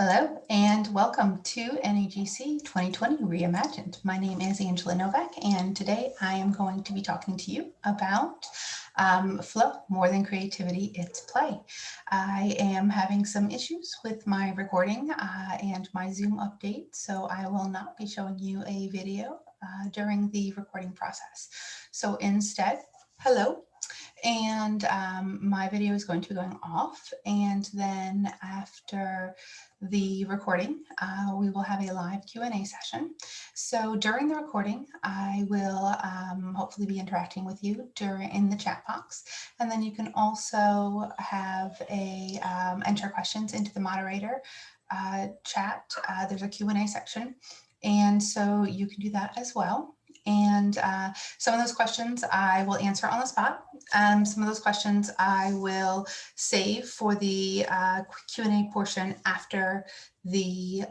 Hello and welcome to NAGC 2020 Reimagined. My name is Angela Novak and today I am going to be talking to you about flow, more than creativity, it's play. I am having some issues with my recording and my Zoom update, so I will not be showing you a video during the recording process. So instead, hello. And my video is going to be going off, and then after the recording, we will have a live Q&A session. So during the recording, I will hopefully be interacting with you in the chat box, and then you can also have enter questions into the moderator chat. There's a Q&A section, and so you can do that as well. And some of those questions I will answer on the spot. Some of those questions I will save for the Q&A portion after the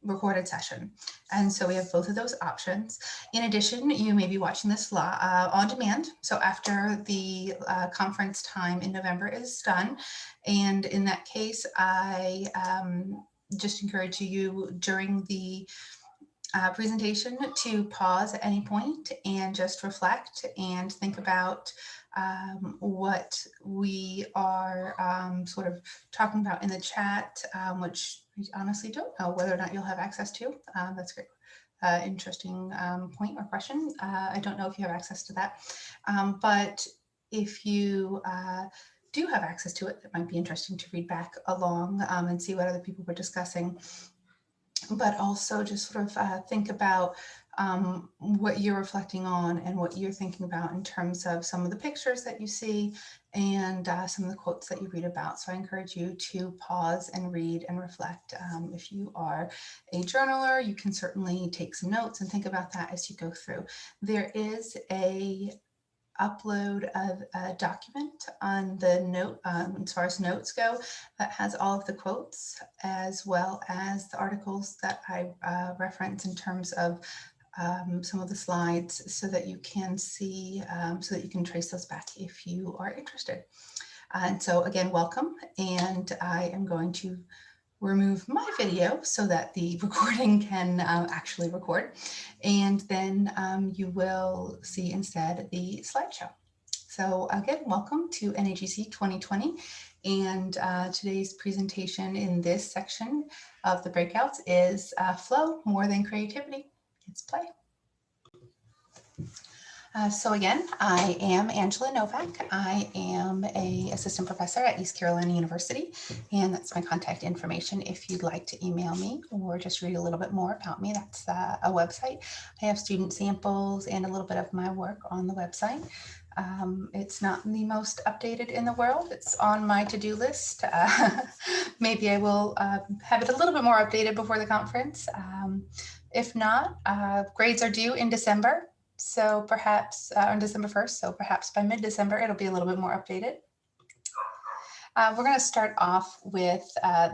recorded session. And so we have both of those options. In addition, you may be watching this on demand. So after the conference time in November is done, and in that case, I just encourage you during the presentation to pause at any point and just reflect and think about what we are sort of talking about in the chat, which I honestly don't know whether or not you'll have access to. That's great. Interesting point or question. I don't know if you have access to that, but if you do have access to it, it might be interesting to read back along and see what other people were discussing. But also just sort of think about what you're reflecting on and what you're thinking about in terms of some of the pictures that you see and some of the quotes that you read about. So I encourage you to pause and read and reflect. If you are a journaler, you can certainly take some notes and think about that as you go through. There is a upload of a document on the note as far as notes go that has all of the quotes as well as the articles that I reference in terms of some of the slides so that you can see, so that you can trace those back if you are interested. And so again, welcome, and I am going to remove my video so that the recording can actually record. And then you will see instead the slideshow. So again, welcome to NAGC 2020. And today's presentation in this section of the breakouts is flow, more than creativity, it's play. So again, I am Angela Novak. I am an assistant professor at East Carolina University, and that's my contact information if you'd like to email me or just read a little bit more about me. That's a website. I have student samples and a little bit of my work on the website. It's not the most updated in the world. It's on my to-do list. Maybe I will have it a little bit more updated before the conference. If not, grades are due in December. So perhaps on December 1st, so perhaps by mid-December, it'll be a little bit more updated. We're going to start off with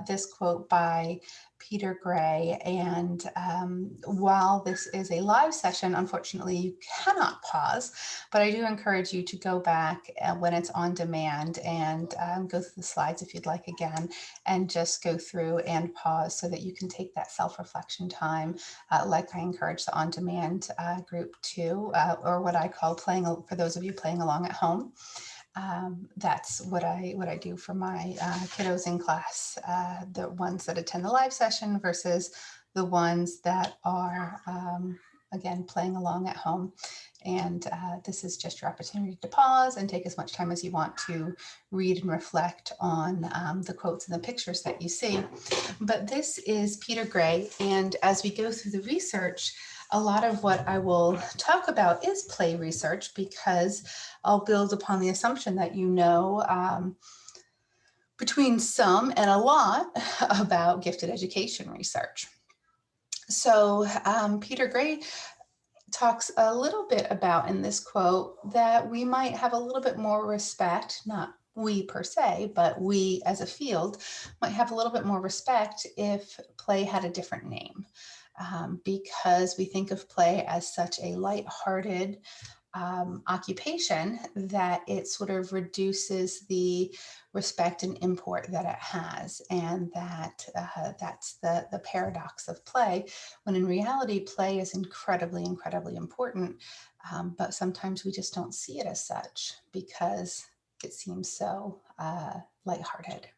this quote by Peter Gray. And while this is a live session, unfortunately, you cannot pause, but I do encourage you to go back when it's on demand and go through the slides if you'd like again, and just go through and pause so that you can take that self-reflection time, like I encourage the on-demand group to, or what I call playing, for those of you playing along at home. That's what I do for my kiddos in class, the ones that attend the live session versus the ones that are, again, playing along at home. And this is just your opportunity to pause and take as much time as you want to read and reflect on the quotes and the pictures that you see. But this is Peter Gray, and as we go through the research, a lot of what I will talk about is play research, because I'll build upon the assumption that you know between some and a lot about gifted education research. So Peter Gray talks a little bit about in this quote that we might have a little bit more respect, not we per se, but we as a field might have a little bit more respect if play had a different name. Because we think of play as such a lighthearted occupation that it sort of reduces the respect and import that it has. And that's the paradox of play, when in reality, play is incredibly, incredibly important. But sometimes we just don't see it as such because it seems so lighthearted.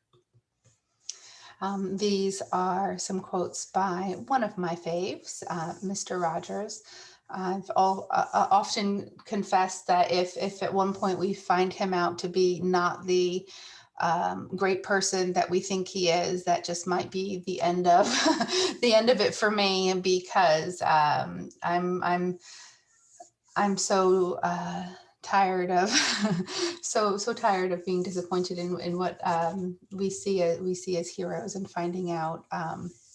These are some quotes by one of my faves, Mr. Rogers. I've often confessed that if at one point we find him out to be not the great person that we think he is, that just might be the end of the end of it for me, because I'm so tired of so tired of being disappointed in what we see as heroes, and finding out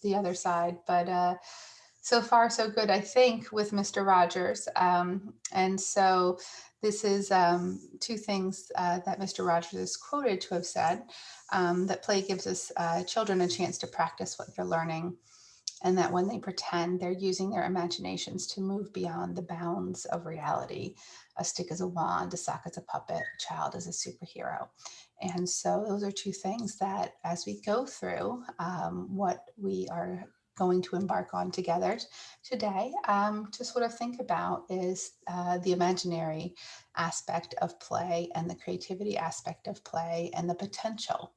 the other side. But so far so good, I think, with Mr. Rogers. And so this is two things that Mr. Rogers is quoted to have said, that play gives us children a chance to practice what they're learning, and that when they pretend, they're using their imaginations to move beyond the bounds of reality. A stick is a wand, a sock is a puppet, a child is a superhero. And so those are two things that, as we go through what we are going to embark on together today, to sort of think about is the imaginary aspect of play and the creativity aspect of play and the potential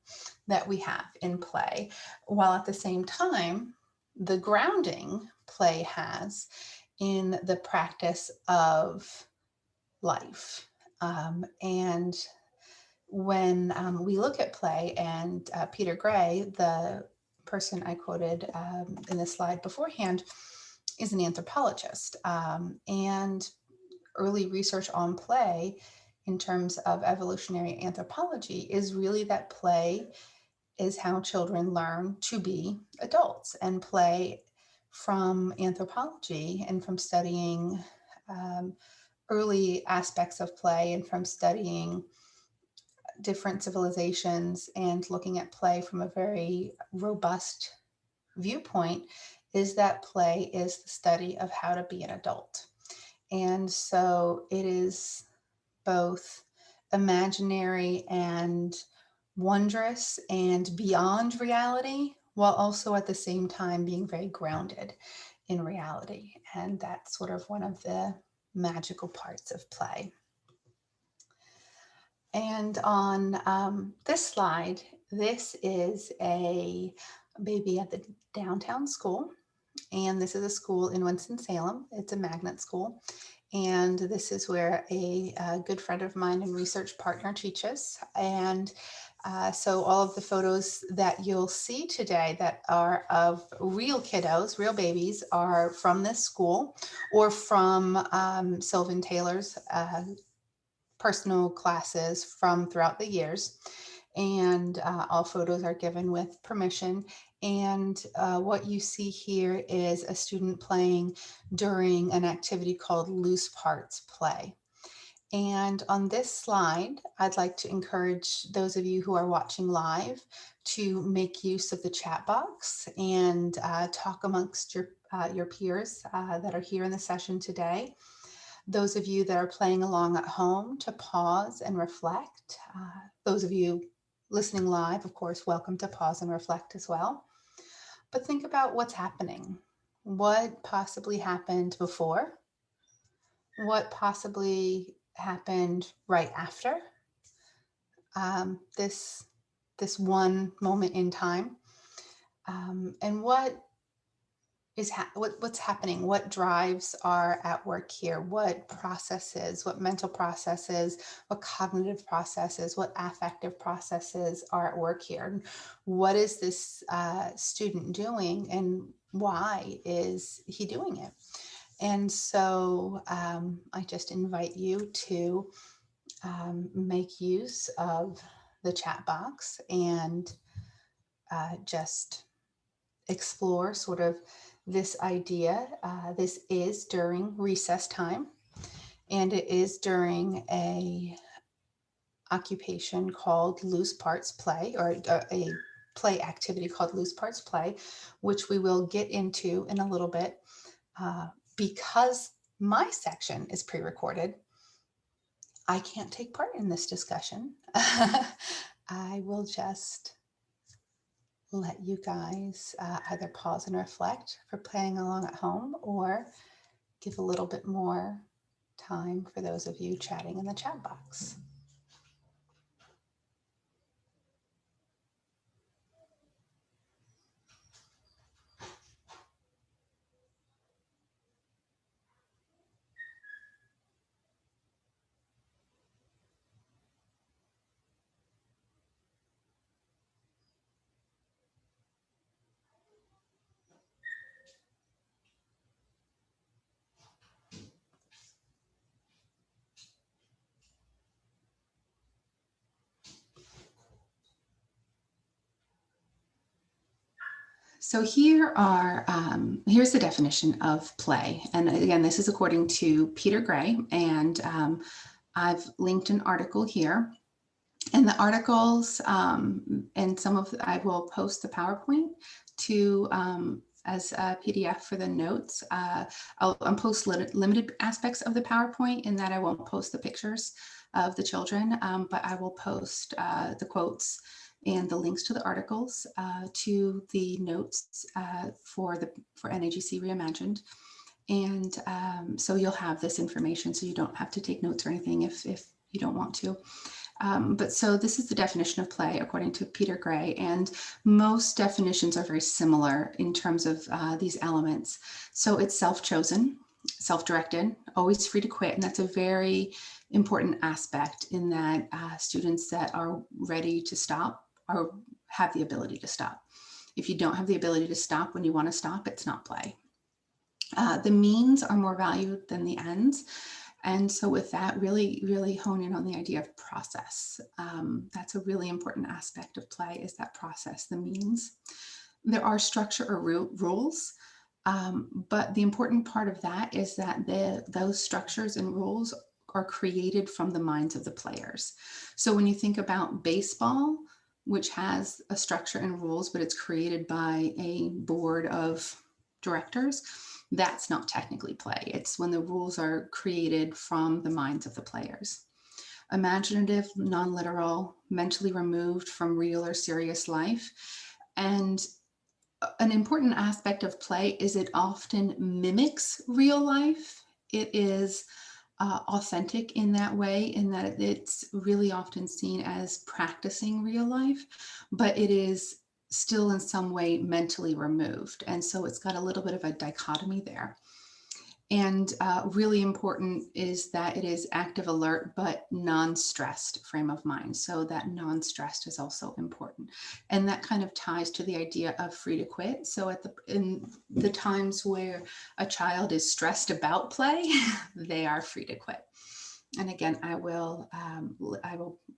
that we have in play, while at the same time, the grounding play has in the practice of life. And when we look at play, and Peter Gray, the person I quoted in the slide beforehand, is an anthropologist. And early research on play in terms of evolutionary anthropology is really that play is how children learn to be adults. And play, from anthropology and from studying early aspects of play and from studying different civilizations and looking at play from a very robust viewpoint, is that play is the study of how to be an adult. And so it is both imaginary and wondrous and beyond reality, while also at the same time being very grounded in reality. And that's sort of one of the magical parts of play. And on this slide, this is a baby at the downtown school. And this is a school in Winston-Salem. It's a magnet school. And this is where a good friend of mine and research partner teaches. And so all of the photos that you'll see today that are of real kiddos, real babies, are from this school or from Sylvan Taylor's personal classes from throughout the years. And all photos are given with permission. And what you see here is a student playing during an activity called Loose Parts Play. And on this slide, I'd like to encourage those of you who are watching live to make use of the chat box and talk amongst your peers that are here in the session today. Those of you that are playing along at home, to pause and reflect. Those of you listening live, of course, welcome to pause and reflect as well. But think about what's happening. What possibly happened before? What possibly happened right after this one moment in time? And what's happening? What drives are at work here? What processes, what mental processes, what cognitive processes, what affective processes are at work here? And what is this student doing, and why is he doing it? And so I just invite you to make use of the chat box and just explore sort of this idea. This is during recess time, and it is during a occupation called Loose Parts Play, or a play activity called Loose Parts Play, which we will get into in a little bit. Because my section is pre-recorded, I can't take part in this discussion. I will just let you guys either pause and reflect for playing along at home, or give a little bit more time for those of you chatting in the chat box. So here's the definition of play. And again, this is according to Peter Gray, and I've linked an article here. And the articles and I will post the PowerPoint to as a PDF for the notes. I'll post limited aspects of the PowerPoint, in that I won't post the pictures of the children, but I will post the quotes and the links to the articles to the notes for NAGC Reimagined. And so you'll have this information, so you don't have to take notes or anything if you don't want to. But so this is the definition of play according to Peter Gray, and most definitions are very similar in terms of these elements. So it's self-chosen, self-directed, always free to quit, and that's a very important aspect, in that students that are ready to stop have the ability to stop. If you don't have the ability to stop when you want to stop, it's not play. The means are more valued than the ends. And so with that, really, really hone in on the idea of process. That's a really important aspect of play, is that process, the means. There are structure or rules, but the important part of that is that those structures and rules are created from the minds of the players. So when you think about baseball, which has a structure and rules, but it's created by a board of directors, that's not technically play. It's when the rules are created from the minds of the players. Imaginative, non-literal, mentally removed from real or serious life. And an important aspect of play is it often mimics real life. It is authentic in that way, in that it's really often seen as practicing real life, but it is still in some way mentally removed. And so it's got a little bit of a dichotomy there. And really important is that it is active, alert, but non-stressed frame of mind. So that non-stressed is also important. And that kind of ties to the idea of free to quit. So in the times where a child is stressed about play, they are free to quit. And again, I will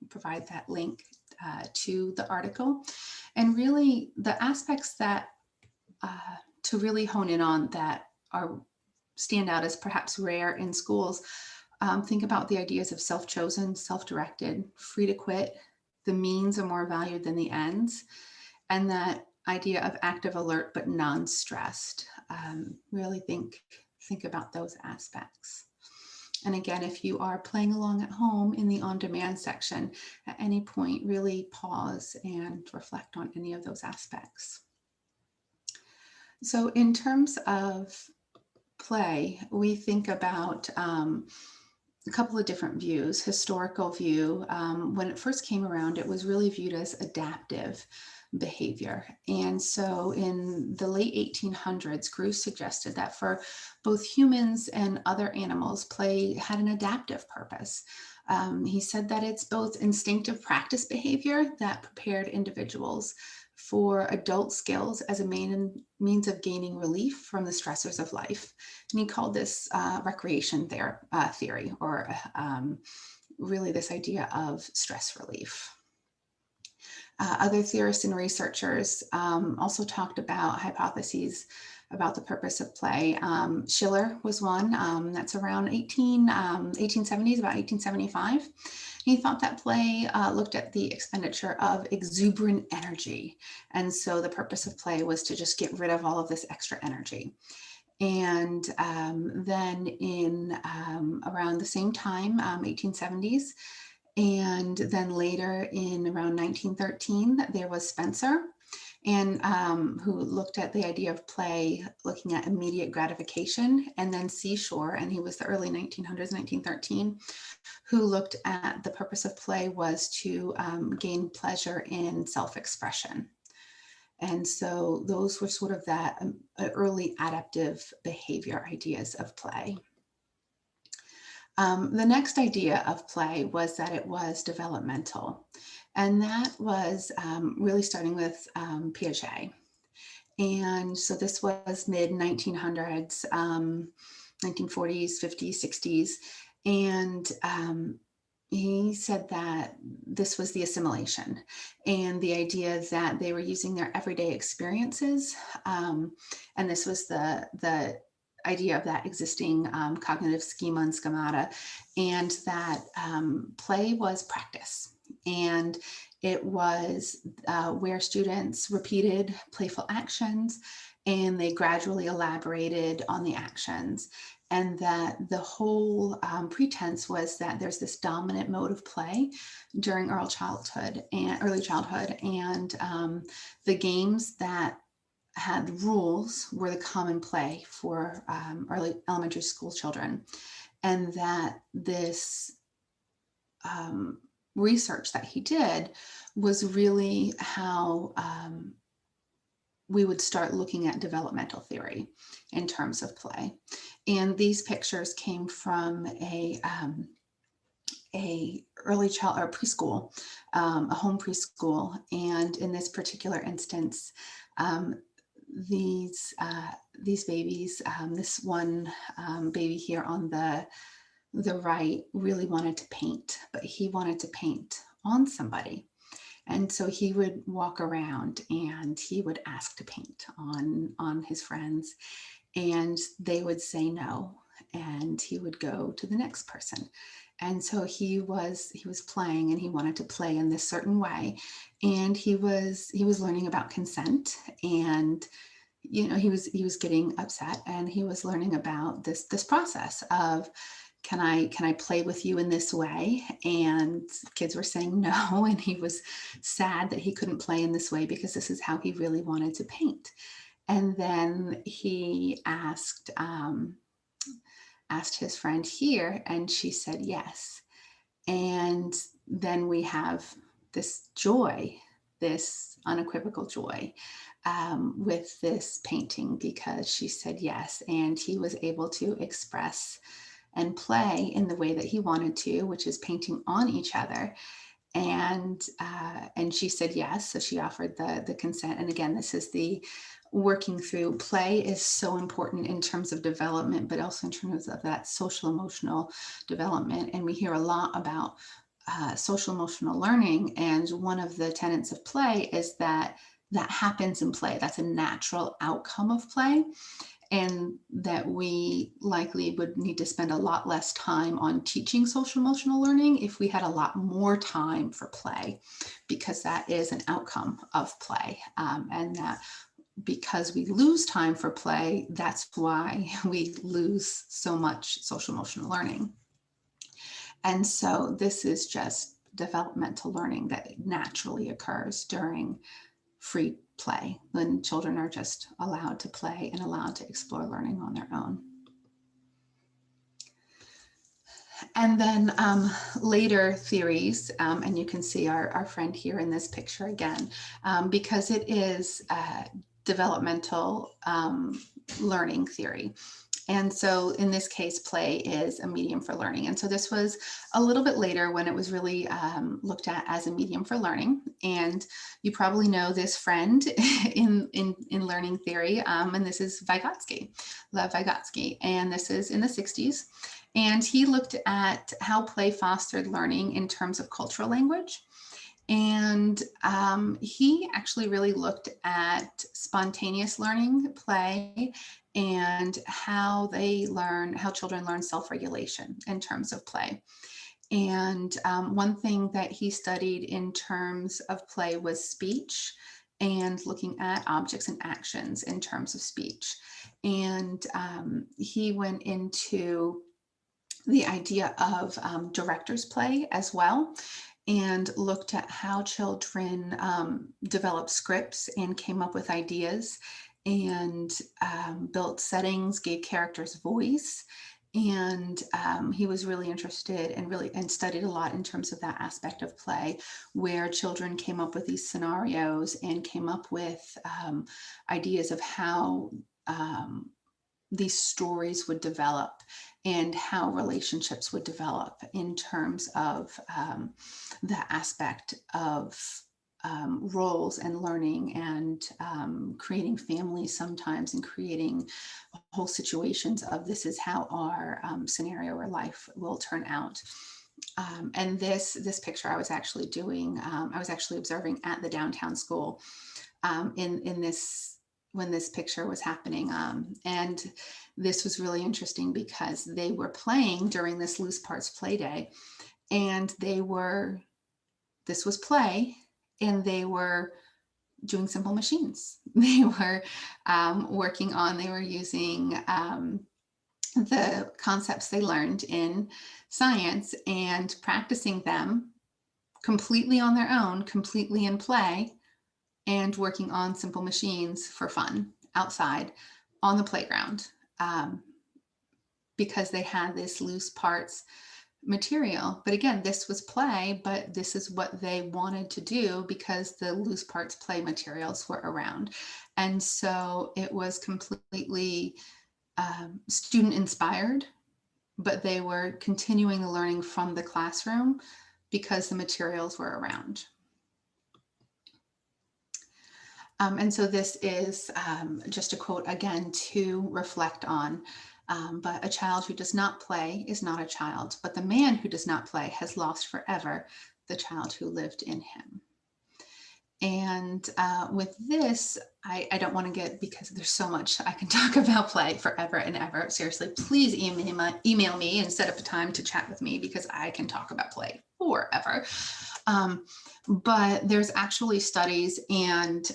provide that link to the article. And really the aspects that to really hone in on that stand out as perhaps rare in schools. Think about the ideas of self-chosen, self-directed, free to quit. The means are more valued than the ends. And that idea of active, alert, but non-stressed. Really think about those aspects. And again, if you are playing along at home in the on-demand section, at any point, really pause and reflect on any of those aspects. So in terms of play, we think about a couple of different views. Historical view, when it first came around, it was really viewed as adaptive behavior. And so in the late 1800s, Gruss suggested that for both humans and other animals, play had an adaptive purpose. He said that it's both instinctive practice behavior that prepared individuals for adult skills as a means of gaining relief from the stressors of life. And he called this recreation theory, or really this idea of stress relief. Other theorists and researchers also talked about hypotheses about the purpose of play. Schiller was one, that's around 1870s, about 1875. He thought that play looked at the expenditure of exuberant energy. And so the purpose of play was to just get rid of all of this extra energy. And then in around the same time, 1870s, And then later in around 1913, there was Spencer, and who looked at the idea of play, looking at immediate gratification, and then Seashore, and he was the early 1900s, 1913, who looked at the purpose of play was to gain pleasure in self-expression. And so those were sort of that early adaptive behavior ideas of play. The next idea of play was that it was developmental. And that was really starting with Piaget. And so this was mid 1900s, 1940s, 50s, 60s. And he said that this was the assimilation and the idea that they were using their everyday experiences. And this was the idea of that existing cognitive schema and schemata, and that play was practice. And it was where students repeated playful actions and they gradually elaborated on the actions. And that the whole pretense was that there's this dominant mode of play during early childhood, and the games that had rules were the common play for early elementary school children, and that this research that he did was really how we would start looking at developmental theory in terms of play. And these pictures came from a early child or preschool, a home preschool. And in this particular instance, these babies, this one baby here on the right really wanted to paint, but he wanted to paint on somebody. And so he would walk around and he would ask to paint on his friends, and they would say no, and he would go to the next person. And so he was playing, and he wanted to play in this certain way, and he was learning about consent, and he was getting upset, and he was learning about this process of, can I play with you in this way? And kids were saying no, and he was sad that he couldn't play in this way because this is how he really wanted to paint. And then he asked his friend here, and she said yes. And then we have this joy, this unequivocal joy with this painting, because she said yes, and he was able to express and play in the way that he wanted to, which is painting on each other. And she said yes, so she offered the consent. And again, this is the working through. Play is so important in terms of development, but also in terms of that social emotional development. And we hear a lot about social emotional learning, and one of the tenets of play is that happens in play. That's a natural outcome of play. And that we likely would need to spend a lot less time on teaching social emotional learning if we had a lot more time for play, because that is an outcome of play. And that because we lose time for play, that's why we lose so much social emotional learning. And so this is just developmental learning that naturally occurs during free play, when children are just allowed to play and allowed to explore learning on their own. And then later theories, and you can see our friend here in this picture again, because it is developmental learning theory. And so in this case, play is a medium for learning. And so this was a little bit later when it was really looked at as a medium for learning. And you probably know this friend in learning theory, and this is Vygotsky, Lev Vygotsky. And this is in the 60s. And he looked at how play fostered learning in terms of cultural language. And he actually really looked at spontaneous learning, play, and how children learn self-regulation in terms of play. And one thing that he studied in terms of play was speech, and looking at objects and actions in terms of speech. And he went into the idea of director's play as well, and looked at how children developed scripts and came up with ideas and built settings, gave characters voice. And he was really interested and studied a lot in terms of that aspect of play, where children came up with these scenarios and came up with ideas of how these stories would develop and how relationships would develop in terms of the aspect of roles and learning and creating families sometimes, and creating whole situations of this is how our scenario or life will turn out. And this picture I was actually doing, I was actually observing at the downtown school in this when this picture was happening. And this was really interesting because they were playing during this loose parts play day, and this was play, and they were doing simple machines. They were they were using the concepts they learned in science and practicing them completely on their own, completely in play, and working on simple machines for fun outside on the playground, because they had this loose parts material. But again, this was play, but this is what they wanted to do because the loose parts play materials were around. And so it was completely student inspired, but they were continuing the learning from the classroom because the materials were around. And so this is just a quote again to reflect on, but a child who does not play is not a child, but the man who does not play has lost forever the child who lived in him. And with this, I don't want to get, because there's so much I can talk about play forever and ever. Seriously, please email me and set up a time to chat with me, because I can talk about play forever. But there's actually studies, and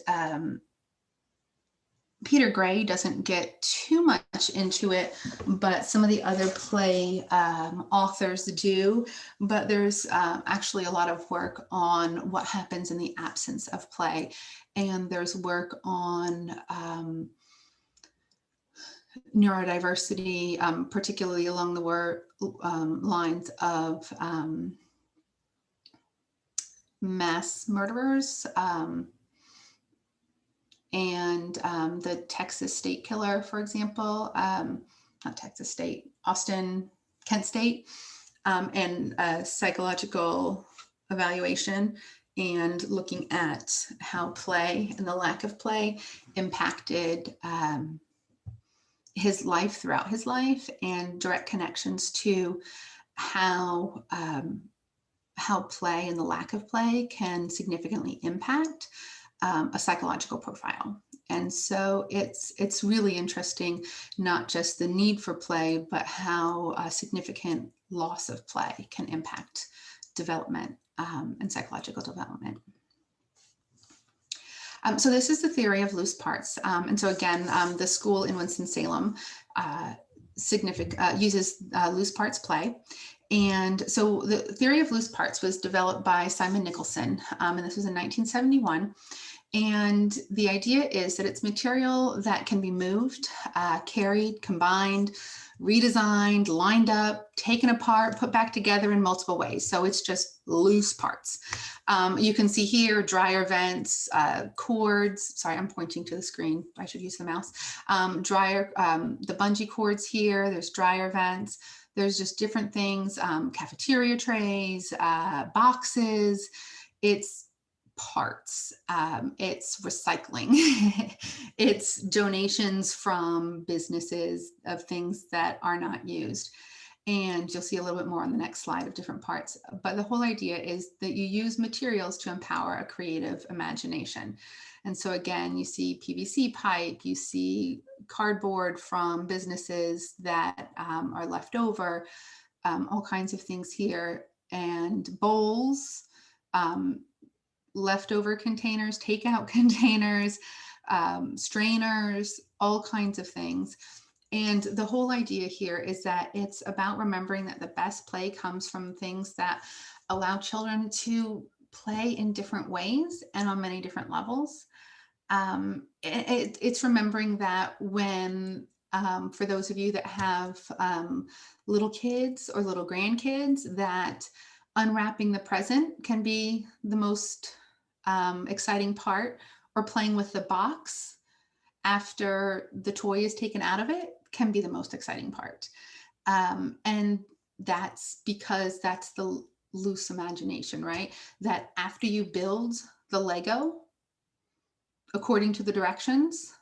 Peter Gray doesn't get too much into it, but some of the other play authors do. But there's actually a lot of work on what happens in the absence of play. And there's work on neurodiversity, particularly along the lines of mass murderers, and the Texas state killer, for example, not Texas state, Kent State, and psychological evaluation, and looking at how play and the lack of play impacted his life throughout his life, and direct connections to how play and the lack of play can significantly impact a psychological profile. And so it's really interesting, not just the need for play, but how a significant loss of play can impact development and psychological development. So this is the theory of loose parts. And so again, the school in Winston-Salem uses loose parts play. And so the theory of loose parts was developed by Simon Nicholson, and this was in 1971. And the idea is that it's material that can be moved, carried, combined, redesigned, lined up, taken apart, put back together in multiple ways. So it's just loose parts. You can see here dryer vents, cords. Sorry, I'm pointing to the screen. I should use the mouse. The bungee cords here. There's dryer vents. There's just different things, cafeteria trays, boxes. It's parts, it's recycling, it's donations from businesses of things that are not used. And you'll see a little bit more on the next slide of different parts. But the whole idea is that you use materials to empower a creative imagination. And so again, you see PVC pipe, you see cardboard from businesses that are left over, all kinds of things here, and bowls, leftover containers, takeout containers, strainers, all kinds of things. And the whole idea here is that it's about remembering that the best play comes from things that allow children to play in different ways and on many different levels. It's remembering that when, for those of you that have little kids or little grandkids, that unwrapping the present can be the most exciting part, or playing with the box after the toy is taken out of it can be the most exciting part. And that's because that's the loose imagination, right? That after you build the Lego, according to the directions,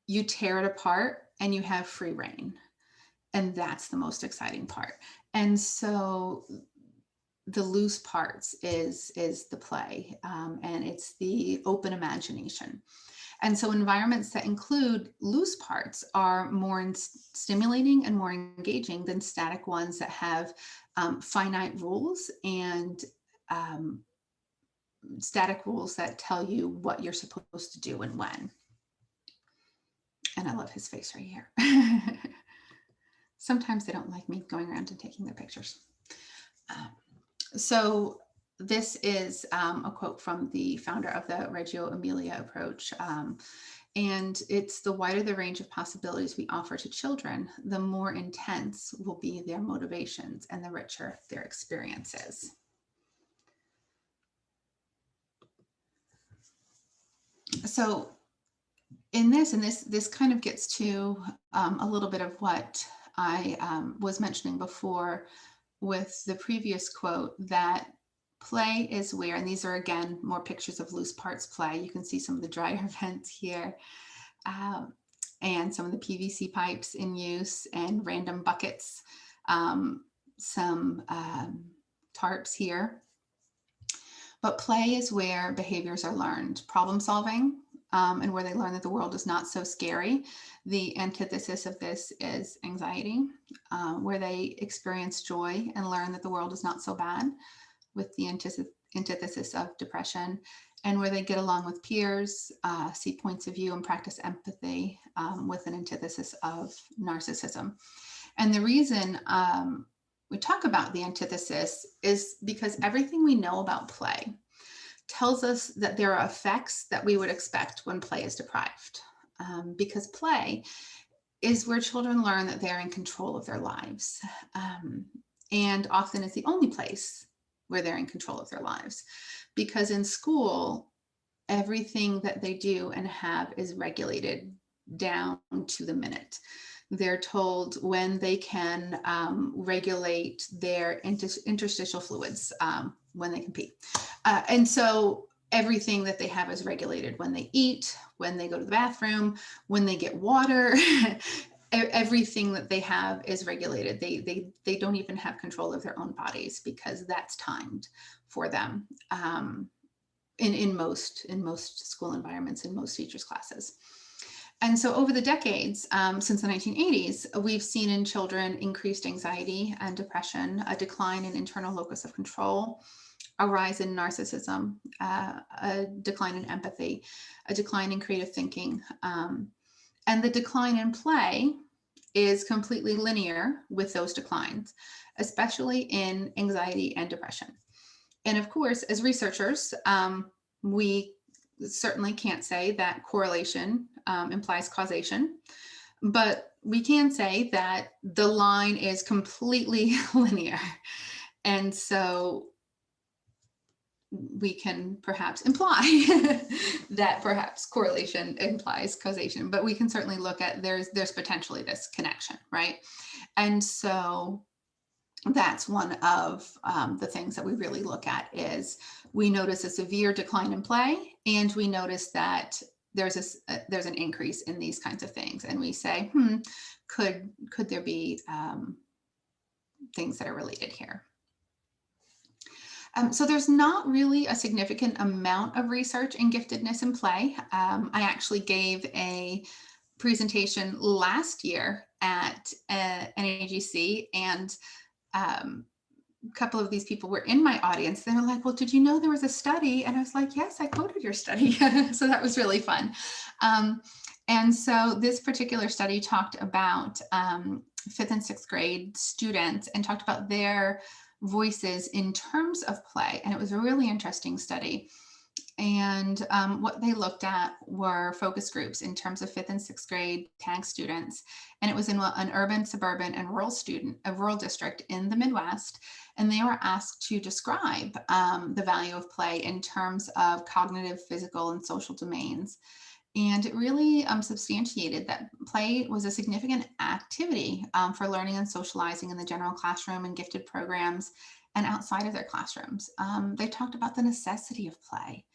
you tear it apart and you have free reign. And that's the most exciting part. And so the loose parts is the play, and it's the open imagination. And so environments that include loose parts are more stimulating and more engaging than static ones that have finite rules and static rules that tell you what you're supposed to do and when. And I love his face right here. Sometimes they don't like me going around and taking their pictures. So this is a quote from the founder of the Reggio Emilia approach. And it's, the wider the range of possibilities we offer to children, the more intense will be their motivations and the richer their experiences. So in this kind of gets to a little bit of what I was mentioning before with the previous quote, that play is where, and these are again more pictures of loose parts play. You can see some of the dryer vents here, and some of the PVC pipes in use, and random buckets, some tarps here. But play is where behaviors are learned, problem solving, and where they learn that the world is not so scary. The antithesis of this is anxiety, where they experience joy and learn that the world is not so bad, with the antithesis of depression, and where they get along with peers, see points of view, and practice empathy, with an antithesis of narcissism. And the reason we talk about the antithesis is because everything we know about play tells us that there are effects that we would expect when play is deprived, because play is where children learn that they're in control of their lives, and often is the only place where they're in control of their lives, because in school, everything that they do and have is regulated down to the minute. They're told when they can regulate their interstitial fluids, when they can pee. And so everything that they have is regulated: when they eat, when they go to the bathroom, when they get water. Everything that they have is regulated. They don't even have control of their own bodies, because that's timed for them, in most school environments, in most teachers' classes. And so over the decades, since the 1980s, we've seen in children increased anxiety and depression, a decline in internal locus of control, a rise in narcissism, a decline in empathy, a decline in creative thinking. And the decline in play is completely linear with those declines, especially in anxiety and depression. And of course, as researchers, we certainly can't say that correlation implies causation, but we can say that the line is completely linear. And so we can perhaps imply that perhaps correlation implies causation, but we can certainly look at there's potentially this connection, right? And so that's one of the things that we really look at. Is we notice a severe decline in play, and we notice that there's an increase in these kinds of things, and we say, could there be things that are related here? So there's not really a significant amount of research in giftedness and play. I actually gave a presentation last year at NAGC, and a couple of these people were in my audience. They were like, well, did you know there was a study? And I was like, yes, I quoted your study. So that was really fun. And so this particular study talked about 5th and 6th grade students and talked about their voices in terms of play. And it was a really interesting study. And what they looked at were focus groups in terms of 5th and 6th grade TAG students. And it was in an urban, suburban, and a rural district in the Midwest. And they were asked to describe the value of play in terms of cognitive, physical, and social domains. And it really substantiated that play was a significant activity for learning and socializing in the general classroom and gifted programs and outside of their classrooms. They talked about the necessity of play,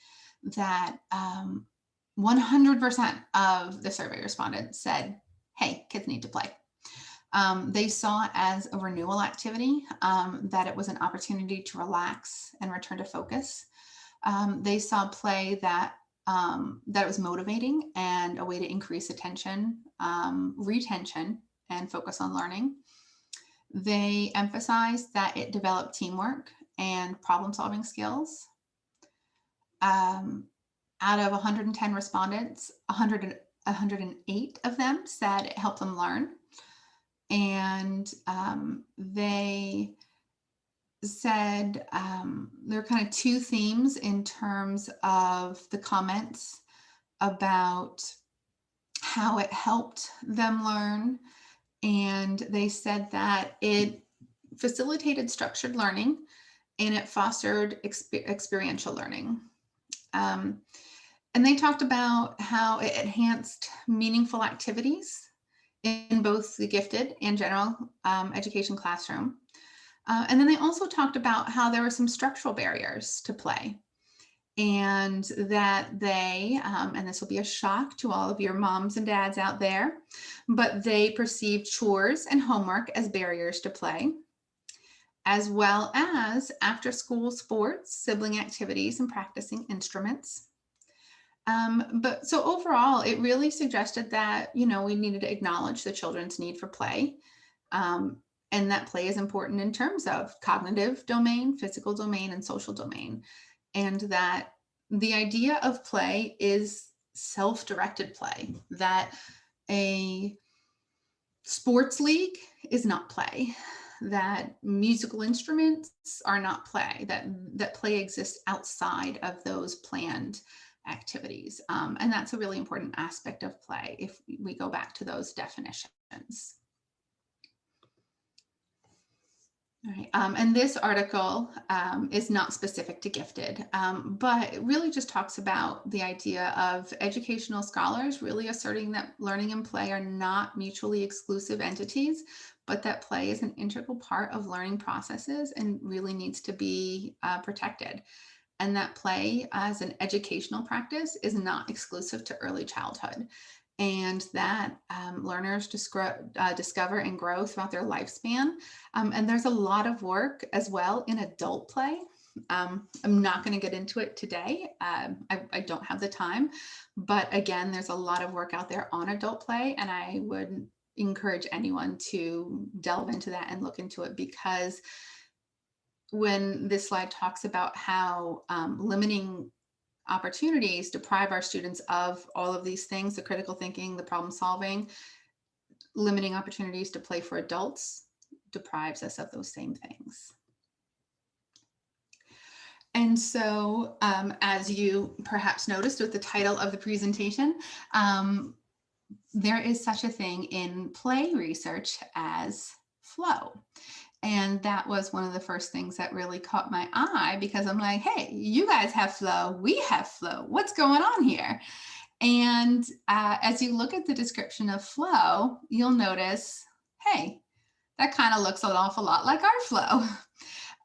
that 100% of the survey respondents said, hey, kids need to play. They saw it as a renewal activity, that it was an opportunity to relax and return to focus. They saw play that was motivating and a way to increase attention, retention, and focus on learning. They emphasized that it developed teamwork and problem-solving skills. Out of 110 respondents, 108 of them said it helped them learn. And they said there are kind of two themes in terms of the comments about how it helped them learn. And they said that it facilitated structured learning and it fostered experiential learning. And they talked about how it enhanced meaningful activities in both the gifted and general education classroom. And then they also talked about how there were some structural barriers to play, and that they, and this will be a shock to all of your moms and dads out there, but they perceived chores and homework as barriers to play, as well as after school sports, sibling activities, and practicing instruments. But so overall, it really suggested that, we needed to acknowledge the children's need for play, and that play is important in terms of cognitive domain, physical domain, and social domain. And that the idea of play is self-directed play, that a sports league is not play, that musical instruments are not play, that play exists outside of those planned activities. And that's a really important aspect of play if we go back to those definitions. All right. And this article is not specific to gifted, but it really just talks about the idea of educational scholars really asserting that learning and play are not mutually exclusive entities, but that play is an integral part of learning processes and really needs to be protected. And that play as an educational practice is not exclusive to early childhood, and that learners discover and grow throughout their lifespan. And there's a lot of work as well in adult play. I'm not going to get into it today. I don't have the time, but again, there's a lot of work out there on adult play, and I would encourage anyone to delve into that and look into it, because when this slide talks about how limiting opportunities deprive our students of all of these things, the critical thinking, the problem solving, limiting opportunities to play for adults deprives us of those same things. And so as you perhaps noticed with the title of the presentation, there is such a thing in play research as flow. And that was one of the first things that really caught my eye, because I'm like, hey, you guys have flow, we have flow. What's going on here? And as you look at the description of flow, you'll notice, hey, that kind of looks an awful lot like our flow.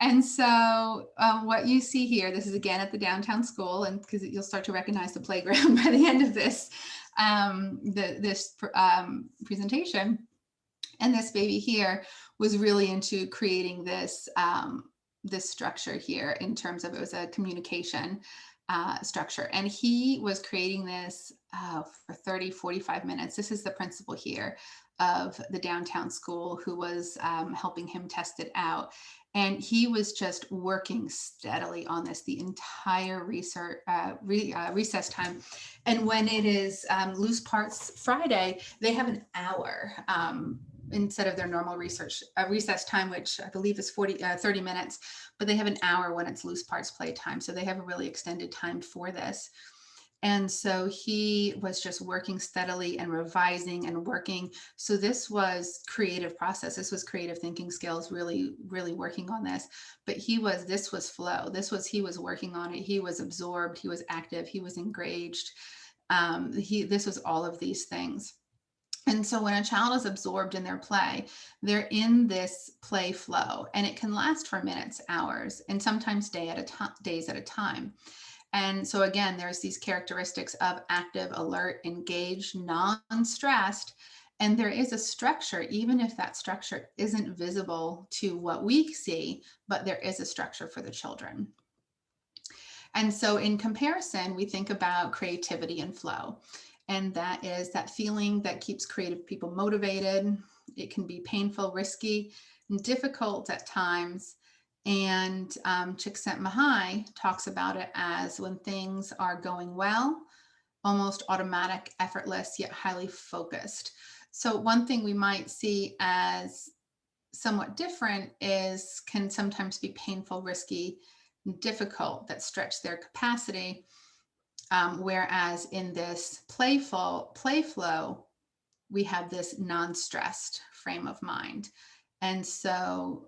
And so what you see here, this is again at the downtown school, and because you'll start to recognize the playground by the end of this, presentation. And this baby here was really into creating this, this structure here in terms of, it was a communication structure. And he was creating this for 30, 45 minutes. This is the principal here of the downtown school who was helping him test it out. And he was just working steadily on this the entire recess time. And when it is Loose Parts Friday, they have an hour instead of their normal recess time, which I believe is 30 minutes, but they have an hour when it's Loose Parts play time. So they have a really extended time for this. And so he was just working steadily and revising and working. So this was creative process. This was creative thinking skills, really, really working on this. But this was flow. He was working on it. He was absorbed. He was active. He was engaged. This was all of these things. And so when a child is absorbed in their play, they're in this play flow, and it can last for minutes, hours, and sometimes days at a time. And so again, there's these characteristics of active, alert, engaged, non-stressed, and there is a structure, even if that structure isn't visible to what we see, but there is a structure for the children. And so in comparison, we think about creativity and flow. And that is that feeling that keeps creative people motivated. It can be painful, risky, and difficult at times. And Csikszentmihalyi talks about it as when things are going well, almost automatic, effortless, yet highly focused. So one thing we might see as somewhat different can sometimes be painful, risky, and difficult that stretch their capacity. Whereas in this play flow, we have this non-stressed frame of mind. And so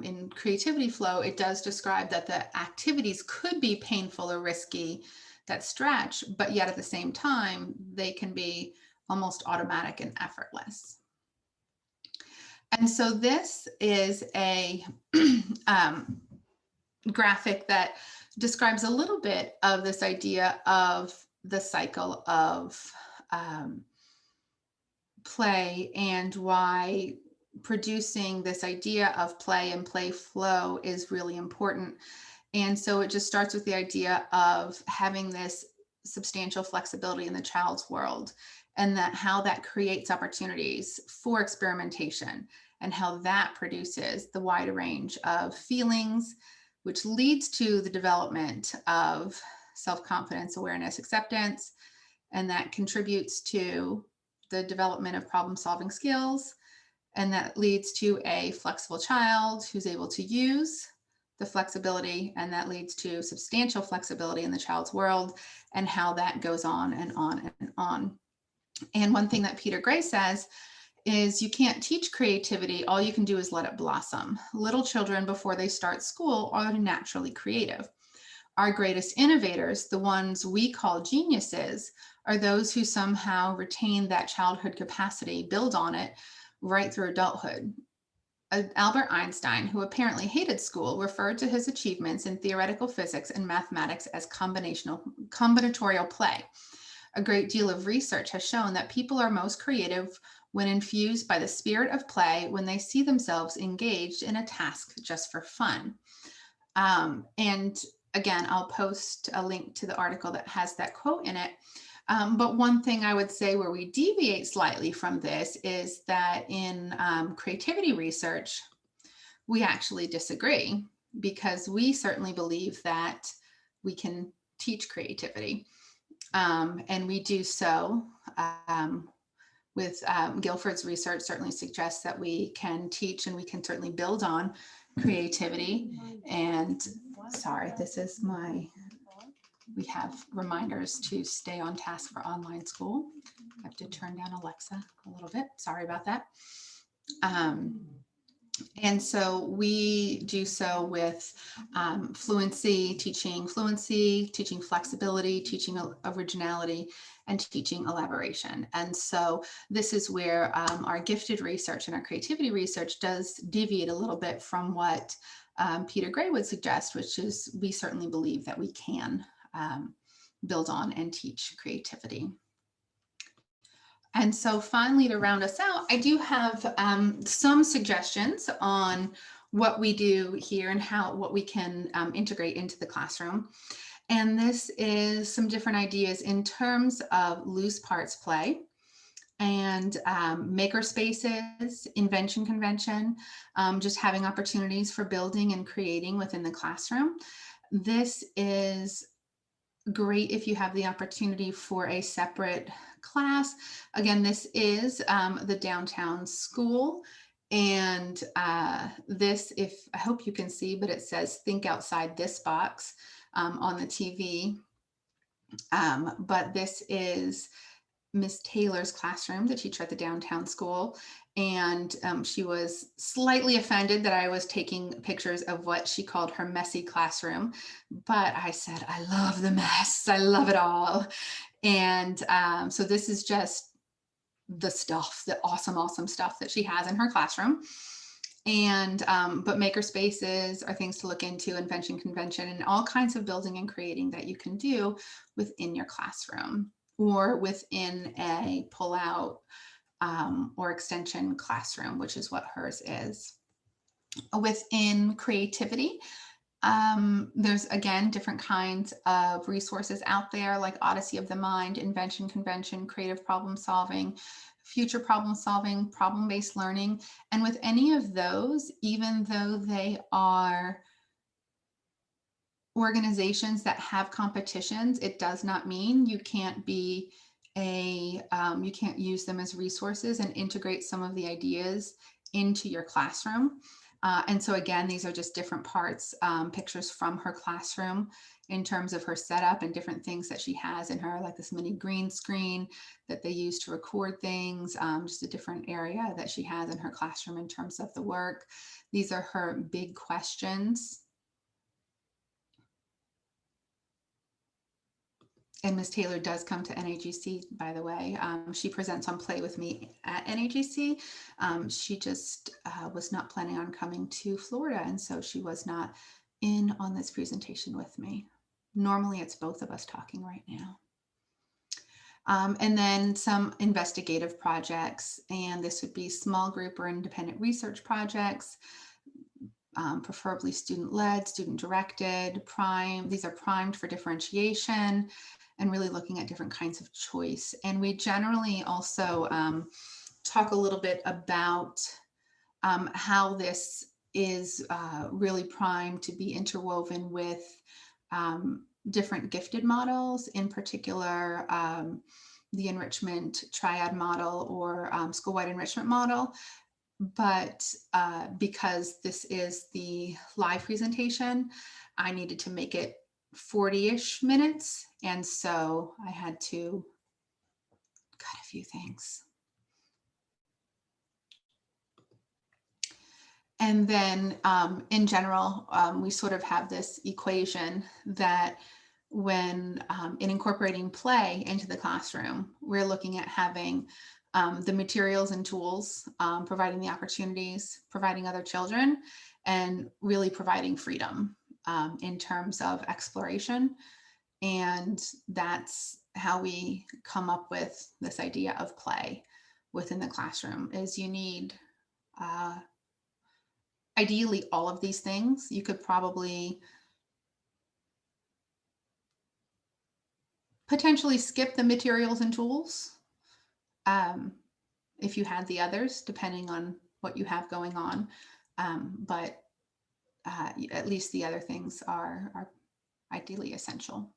in creativity flow, it does describe that the activities could be painful or risky that stretch, but yet at the same time, they can be almost automatic and effortless. And so this is a graphic that describes a little bit of this idea of the cycle of play and why producing this idea of play and play flow is really important. And so it just starts with the idea of having this substantial flexibility in the child's world, and that how that creates opportunities for experimentation, and how that produces the wide range of feelings, which leads to the development of self-confidence, awareness, acceptance, and that contributes to the development of problem-solving skills. And that leads to a flexible child who's able to use the flexibility, and that leads to substantial flexibility in the child's world, and how that goes on and on and on. And one thing that Peter Gray says is you can't teach creativity, all you can do is let it blossom. Little children, before they start school, are naturally creative. Our greatest innovators, the ones we call geniuses, are those who somehow retain that childhood capacity, build on it, right through adulthood. Albert Einstein, who apparently hated school, referred to his achievements in theoretical physics and mathematics as combinatorial play. A great deal of research has shown that people are most creative when infused by the spirit of play, when they see themselves engaged in a task just for fun. And again, I'll post a link to the article that has that quote in it. But one thing I would say where we deviate slightly from this is that in creativity research, we actually disagree, because we certainly believe that we can teach creativity. And we do so with Guilford's research certainly suggests that we can teach and we can certainly build on creativity. And sorry, we have reminders to stay on task for online school. I have to turn down Alexa a little bit. Sorry about that. And so we do so with fluency, teaching flexibility, teaching originality, and teaching elaboration. And so this is where our gifted research and our creativity research does deviate a little bit from what Peter Gray would suggest, which is we certainly believe that we can build on and teach creativity. And so finally, to round us out, I do have some suggestions on what we do here and what we can integrate into the classroom. And this is some different ideas in terms of loose parts play and maker spaces, invention convention, just having opportunities for building and creating within the classroom. This is great if you have the opportunity for a separate class. Again, this is the downtown school. And this, if I hope you can see, but it says think outside this box on the TV. But this is Miss Taylor's classroom, the teacher at the downtown school. And she was slightly offended that I was taking pictures of what she called her messy classroom. But I said, I love the mess. I love it all. And so this is just the stuff, the awesome, awesome stuff that she has in her classroom. And but maker spaces are things to look into, invention convention, and all kinds of building and creating that you can do within your classroom or within a pull-out or extension classroom, which is what hers is. Within creativity, there's, again, different kinds of resources out there like Odyssey of the Mind, Invention Convention, Creative Problem Solving, Future Problem Solving, Problem-Based Learning. And with any of those, even though they are organizations that have competitions, it does not mean you can't be you can't use them as resources and integrate some of the ideas into your classroom. And so again, these are just different parts, pictures from her classroom in terms of her setup and different things that she has in her, like this mini green screen that they use to record things, just a different area that she has in her classroom in terms of the work. These are her big questions. And Ms. Taylor does come to NAGC, by the way. She presents on Play With Me at NAGC. She just was not planning on coming to Florida, and so she was not in on this presentation with me. Normally, it's both of us talking right now. And then some investigative projects, and this would be small group or independent research projects, preferably student-led, student-directed, these are primed for differentiation, and really looking at different kinds of choice. And we generally also talk a little bit about how this is really primed to be interwoven with different gifted models, in particular the enrichment triad model or school-wide enrichment model. But because this is the live presentation, I needed to make it 40-ish minutes. And so I had to cut a few things. And then in general, we sort of have this equation that when in incorporating play into the classroom, we're looking at having the materials and tools, providing the opportunities, providing other children, and really providing freedom in terms of exploration. And that's how we come up with this idea of play within the classroom. Is you need ideally all of these things. You could probably potentially skip the materials and tools if you had the others, depending on what you have going on. But at least the other things are ideally essential.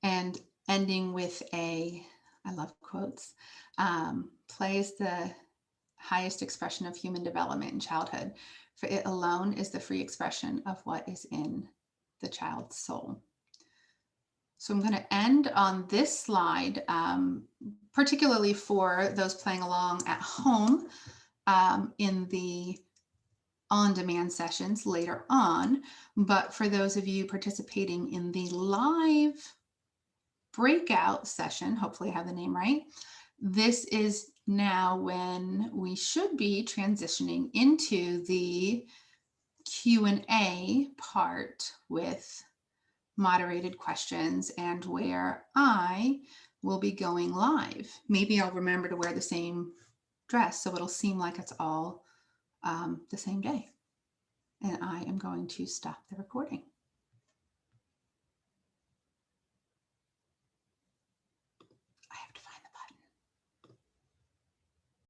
And ending with I love quotes, play is the highest expression of human development in childhood, for it alone is the free expression of what is in the child's soul. So I'm going to end on this slide, particularly for those playing along at home in the on-demand sessions later on. But for those of you participating in the live breakout session, hopefully I have the name right, this is now when we should be transitioning into the Q&A part with moderated questions and where I will be going live. Maybe I'll remember to wear the same dress so it'll seem like it's all the same day. And I am going to stop the recording.